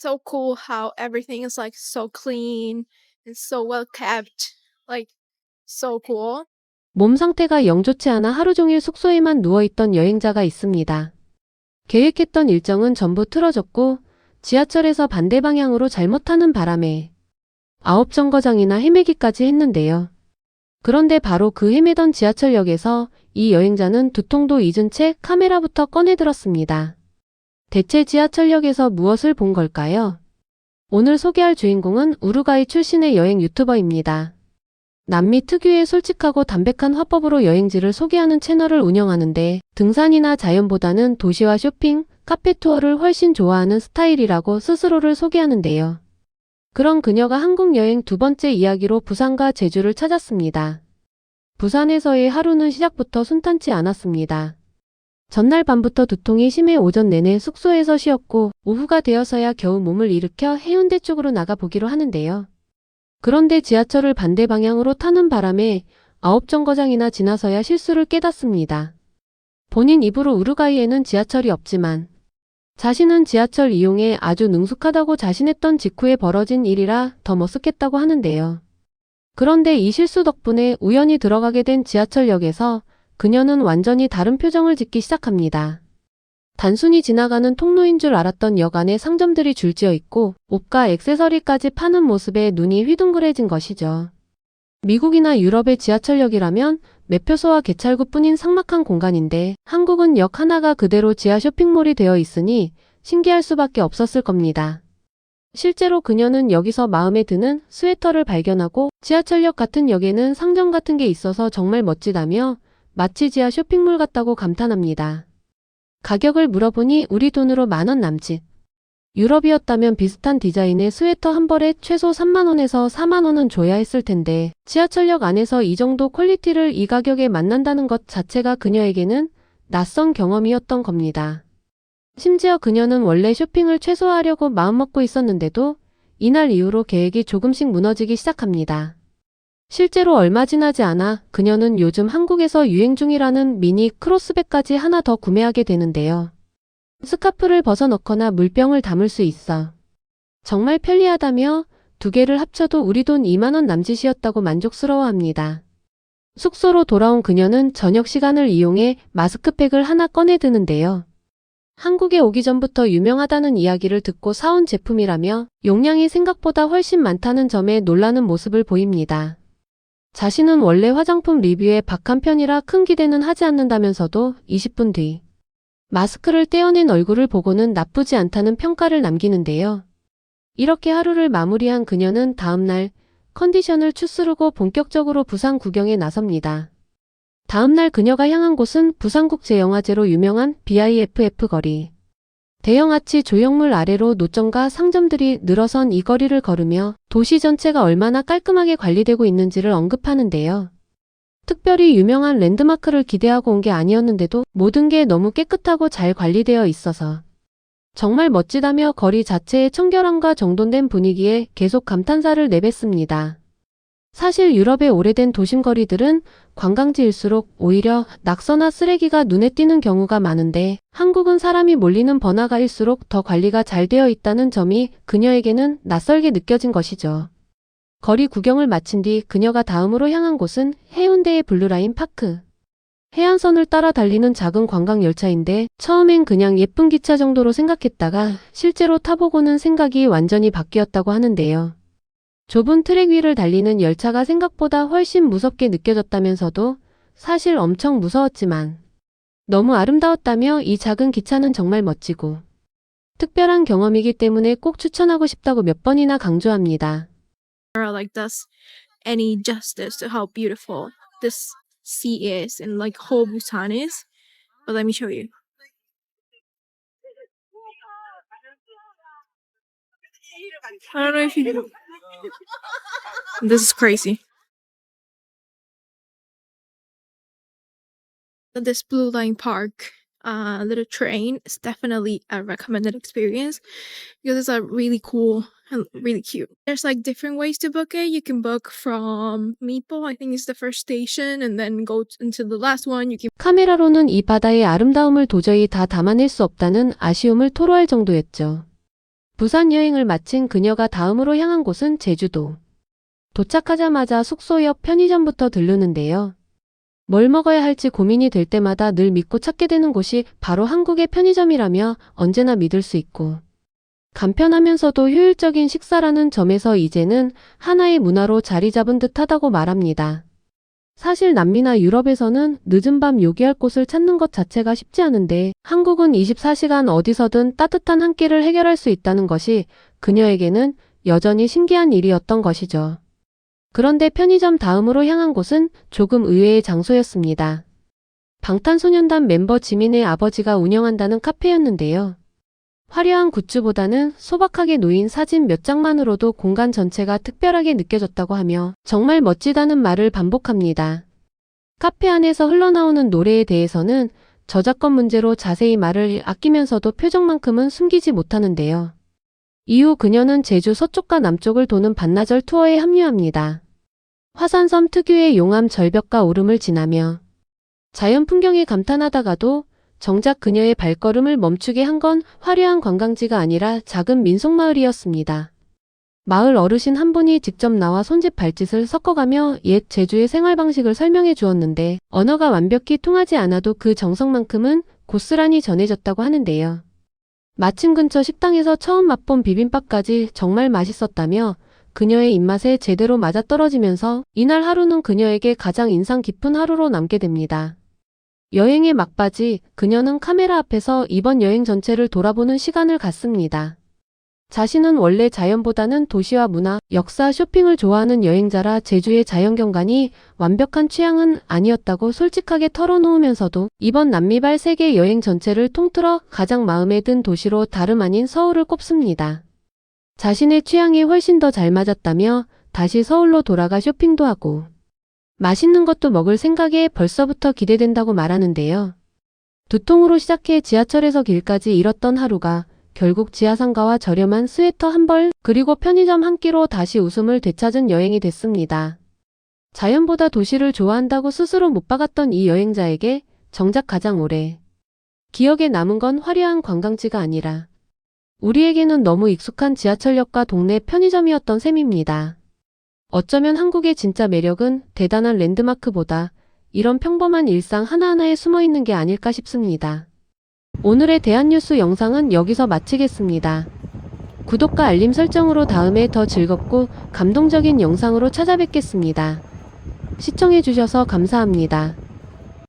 so cool how everything is like so clean and so well kept. Like so cool. 몸 상태가 영 좋지 않아 하루 종일 숙소에만 누워있던 여행자가 있습니다. 계획했던 일정은 전부 틀어졌고 지하철에서 반대 방향으로 잘못 타는 바람에 9정거장이나 헤매기까지 했는데요. 그런데 바로 그 헤매던 지하철역에서 이 여행자는 두통도 잊은 채 카메라부터 꺼내 들었습니다. 대체 지하철역에서 무엇을 본 걸까요? 오늘 소개할 주인공은 우루과이 출신의 여행 유튜버입니다. 남미 특유의 솔직하고 담백한 화법으로 여행지를 소개하는 채널을 운영하는데 등산이나 자연보다는 도시와 쇼핑, 카페 투어를 훨씬 좋아하는 스타일이라고 스스로를 소개하는데요. 그런 그녀가 한국 여행 두 번째 이야기로 부산과 제주를 찾았습니다. 부산에서의 하루는 시작부터 순탄치 않았습니다. 전날 밤부터 두통이 심해 오전 내내 숙소에서 쉬었고 오후가 되어서야 겨우 몸을 일으켜 해운대 쪽으로 나가보기로 하는데요. 그런데 지하철을 반대 방향으로 타는 바람에 9정거장이나 지나서야 실수를 깨닫습니다. 본인 입으로 우루과이에는 지하철이 없지만 자신은 지하철 이용에 아주 능숙하다고 자신했던 직후에 벌어진 일이라 더 머쓱했다고 하는데요. 그런데 이 실수 덕분에 우연히 들어가게 된 지하철역에서 그녀는 완전히 다른 표정을 짓기 시작합니다. 단순히 지나가는 통로인 줄 알았던 역 안에 상점들이 줄지어 있고 옷과 액세서리까지 파는 모습에 눈이 휘둥그레진 것이죠. 미국이나 유럽의 지하철역이라면 매표소와 개찰구뿐인 삭막한 공간인데 한국은 역 하나가 그대로 지하 쇼핑몰이 되어 있으니 신기할 수밖에 없었을 겁니다. 실제로 그녀는 여기서 마음에 드는 스웨터를 발견하고 지하철역 같은 역에는 상점 같은 게 있어서 정말 멋지다며 마치 지하 쇼핑몰 같다고 감탄합니다. 가격을 물어보니 우리 돈으로 10,000원 남짓. 유럽이었다면 비슷한 디자인의 스웨터 한 벌에 최소 30,000원에서 40,000원은 줘야 했을 텐데 지하철역 안에서 이 정도 퀄리티를 이 가격에 만난다는 것 자체가 그녀에게는 낯선 경험이었던 겁니다. 심지어 그녀는 원래 쇼핑을 최소화하려고 마음먹고 있었는데도 이날 이후로 계획이 조금씩 무너지기 시작합니다. 실제로 얼마 지나지 않아 그녀는 요즘 한국에서 유행 중이라는 미니 크로스백까지 하나 더 구매하게 되는데요. 스카프를 벗어넣거나 물병을 담을 수 있어 정말 편리하다며 두 개를 합쳐도 우리 돈 20,000원 남짓이었다고 만족스러워합니다. 숙소로 돌아온 그녀는 저녁 시간을 이용해 마스크팩을 하나 꺼내 드는데요. 한국에 오기 전부터 유명하다는 이야기를 듣고 사온 제품이라며 용량이 생각보다 훨씬 많다는 점에 놀라는 모습을 보입니다. 자신은 원래 화장품 리뷰에 박한 편이라 큰 기대는 하지 않는다면서도 20분 뒤 마스크를 떼어낸 얼굴을 보고는 나쁘지 않다는 평가를 남기는데요. 이렇게 하루를 마무리한 그녀는 다음날 컨디션을 추스르고 본격적으로 부산 구경에 나섭니다. 다음날 그녀가 향한 곳은 부산국제영화제로 유명한 BIFF 거리. 대형 아치 조형물 아래로 노점과 상점들이 늘어선 이 거리를 걸으며 도시 전체가 얼마나 깔끔하게 관리되고 있는지를 언급하는데요. 특별히 유명한 랜드마크를 기대하고 온 게 아니었는데도 모든 게 너무 깨끗하고 잘 관리되어 있어서 정말 멋지다며 거리 자체의 청결함과 정돈된 분위기에 계속 감탄사를 내뱉습니다. 사실 유럽의 오래된 도심 거리들은 관광지일수록 오히려 낙서나 쓰레기가 눈에 띄는 경우가 많은데 한국은 사람이 몰리는 번화가일수록 더 관리가 잘 되어 있다는 점이 그녀에게는 낯설게 느껴진 것이죠. 거리 구경을 마친 뒤 그녀가 다음으로 향한 곳은 해운대의 블루라인 파크. 해안선을 따라 달리는 작은 관광 열차인데 처음엔 그냥 예쁜 기차 정도로 생각했다가 실제로 타보고는 생각이 완전히 바뀌었다고 하는데요. 좁은 트랙 위를 달리는 열차가 생각보다 훨씬 무섭게 느껴졌다면서도 사실 엄청 무서웠지만 너무 아름다웠다며 이 작은 기차는 정말 멋지고 특별한 경험이기 때문에 꼭 추천하고 싶다고 몇 번이나 강조합니다. Like does any justice to how beautiful this sea is and like whole Busan is. But let me show you. I don't know if you. This is crazy. This Blue Line Park little train is definitely a recommended experience because it's a really cool and really cute. There's like different ways to book it. You can book from Meepo, I think it's the first station, and then go into the last one. You can 카메라로는 이 바다의 아름다움을 도저히 다 담아낼 수 없다는 아쉬움을 토로할 정도였죠. 부산 여행을 마친 그녀가 다음으로 향한 곳은 제주도. 도착하자마자 숙소 옆 편의점부터 들르는데요. 뭘 먹어야 할지 고민이 될 때마다 늘 믿고 찾게 되는 곳이 바로 한국의 편의점이라며 언제나 믿을 수 있고 간편하면서도 효율적인 식사라는 점에서 이제는 하나의 문화로 자리 잡은 듯하다고 말합니다. 사실 남미나 유럽에서는 늦은 밤 요기할 곳을 찾는 것 자체가 쉽지 않은데 한국은 24시간 어디서든 따뜻한 한 끼를 해결할 수 있다는 것이 그녀에게는 여전히 신기한 일이었던 것이죠. 그런데 편의점 다음으로 향한 곳은 조금 의외의 장소였습니다. 방탄소년단 멤버 지민의 아버지가 운영한다는 카페였는데요. 화려한 굿즈보다는 소박하게 놓인 사진 몇 장만으로도 공간 전체가 특별하게 느껴졌다고 하며 정말 멋지다는 말을 반복합니다. 카페 안에서 흘러나오는 노래에 대해서는 저작권 문제로 자세히 말을 아끼면서도 표정만큼은 숨기지 못하는데요. 이후 그녀는 제주 서쪽과 남쪽을 도는 반나절 투어에 합류합니다. 화산섬 특유의 용암 절벽과 오름을 지나며 자연 풍경에 감탄하다가도 정작 그녀의 발걸음을 멈추게 한 건 화려한 관광지가 아니라 작은 민속마을이었습니다. 마을 어르신 한 분이 직접 나와 손짓 발짓을 섞어가며 옛 제주의 생활 방식을 설명해 주었는데 언어가 완벽히 통하지 않아도 그 정성만큼은 고스란히 전해졌다고 하는데요. 마침 근처 식당에서 처음 맛본 비빔밥까지 정말 맛있었다며 그녀의 입맛에 제대로 맞아떨어지면서 이날 하루는 그녀에게 가장 인상 깊은 하루로 남게 됩니다. 여행의 막바지 그녀는 카메라 앞에서 이번 여행 전체를 돌아보는 시간을 갖습니다. 자신은 원래 자연보다는 도시와 문화, 역사, 쇼핑을 좋아하는 여행자라 제주의 자연경관이 완벽한 취향은 아니었다고 솔직하게 털어놓으면서도 이번 남미발 세계 여행 전체를 통틀어 가장 마음에 든 도시로 다름 아닌 서울을 꼽습니다. 자신의 취향이 훨씬 더 잘 맞았다며 다시 서울로 돌아가 쇼핑도 하고 맛있는 것도 먹을 생각에 벌써부터 기대된다고 말하는데요. 두통으로 시작해 지하철에서 길까지 잃었던 하루가 결국 지하상가와 저렴한 스웨터 한 벌 그리고 편의점 한 끼로 다시 웃음을 되찾은 여행이 됐습니다. 자연보다 도시를 좋아한다고 스스로 못 박았던 이 여행자에게 정작 가장 오래 기억에 남은 건 화려한 관광지가 아니라 우리에게는 너무 익숙한 지하철역과 동네 편의점이었던 셈입니다. 어쩌면 한국의 진짜 매력은 대단한 랜드마크보다 이런 평범한 일상 하나하나에 숨어있는 게 아닐까 싶습니다. 오늘의 대한뉴스 영상은 여기서 마치겠습니다. 구독과 알림 설정으로 다음에 더 즐겁고 감동적인 영상으로 찾아뵙겠습니다. 시청해주셔서 감사합니다.